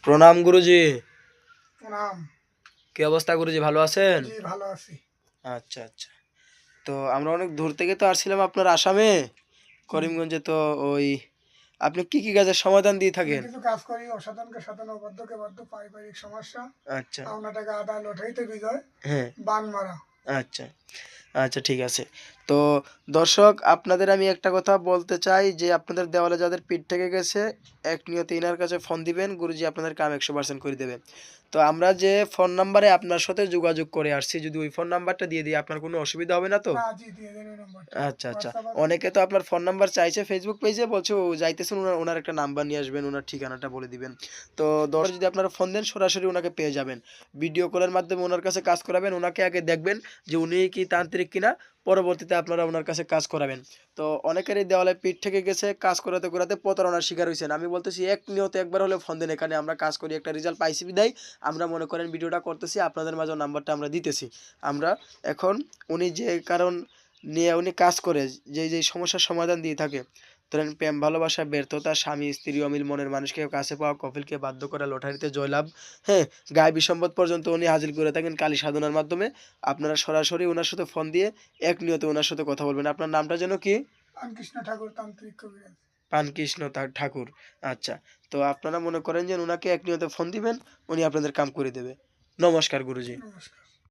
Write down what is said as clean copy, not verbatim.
প্রণাম গুরুজি। প্রণাম। কি অবস্থা গুরুজি, ভালো আছেন? জি ভালো আছি। আচ্ছা আচ্ছা। তো আমরা অনেক দূর থেকে তো আসছিলাম আপনার আসামে, জি করিমগঞ্জে। তো ওই আপনি কি কি কাজের সমাধান দিয়ে আমি থাকেন? কিছু কাজ করি, অসাধনকে সাধন, অবাধ্যকে বাধ্য, পারিবারিক সমস্যা, আচ্ছা। পাওনাটাকে আদায়, লটারিতে বিজয়, হ্যাঁ। বান মারা। আচ্ছা আচ্ছা, ঠিক আছে। তো দর্শক, আপনাদের আমি একটা কথা বলতে চাই যে আপনাদের দেওয়ালে যাদের পিঠ থেকে গেছে, এক নিয়তে ইনার কাছে ফোন দিবেন, গুরুজি আপনাদের কাম 100% করে দেবে। তো আমরা যে ফোন নাম্বারে আপনার সাথে যোগাযোগ করে আসছি, যদি ওই ফোন নাম্বারটা দিয়ে দিই আপনার কোনো অসুবিধা হবে না তো? না জি দিয়ে দেন ওই নম্বরটা। আচ্ছা আচ্ছা। হোয়াটসঅ্যাপ আছে। অনেকে তো আপনার ফোন নাম্বার চাইছে ফেসবুক পেজে, বলছে ও যাইতেছেন, ওনার একটা নাম্বার নিয়ে আসবেন, ওনার ঠিকানাটা বলে দিবেন। তো যদি আপনারা ফোন দেন সরাসরি ওনাকে পেয়ে যাবেন। ভিডিও কলের মাধ্যমে ওনার কাছে কাজ করাবেন, ওনাকে আগে দেখবেন যে উনি কি তান্ত্রিক কিনা, পরবর্তীতে আপনারা ওনার কাছে কাজ করাবেন। তো অনেকেরই দেওয়ালে পিঠ থেকে গেছে, কাজ করাতে করাতে প্রতারণার শিকার হয়েছেন। আমি বলতেছি এক নিয়তে একবার হলে ফোন দেন, এখানে আমরা কাজ করি, একটা রেজাল্ট পাইছি বিদায় আমরা মনে করেন ভিডিওটা করতেছি, আপনাদের মাঝে নাম্বারটা আমরা দিতেছি। আমরা এখন উনি যে কারণ নিয়ে উনি কাজ করে, যেই সমস্যার সমাধান দিয়ে থাকে, ধরেন প্রেম ভালোবাসা, ব্যর্থতা, স্বামী স্ত্রী অমিল, মনের মানুষকে কাছে পাওয়া, কপিলকে বাধ্য করা, লটারিতে জয়লাভ, হ্যাঁ, গায়েবী সম্পদ পর্যন্ত উনি হাজির করে থাকেন কালী সাধনার মাধ্যমে। আপনারা সরাসরি ওনার সাথে ফোন দিয়ে এক নিয়তে ওনার সাথে কথা বলবেন। আপনার নামটা যেন কি? রামকৃষ্ণ ঠাকুর, তান্ত্রিক কবিরাজ। পানকৃষ্ণ ঠাকুর। আচ্ছা। তো আপনারা মনে করেন যে ওনাকে এক নিয়তে ফোন দিবেন, উনি আপনাদের কাম করে দেবে। নমস্কার গুরুজি। নমস্কার।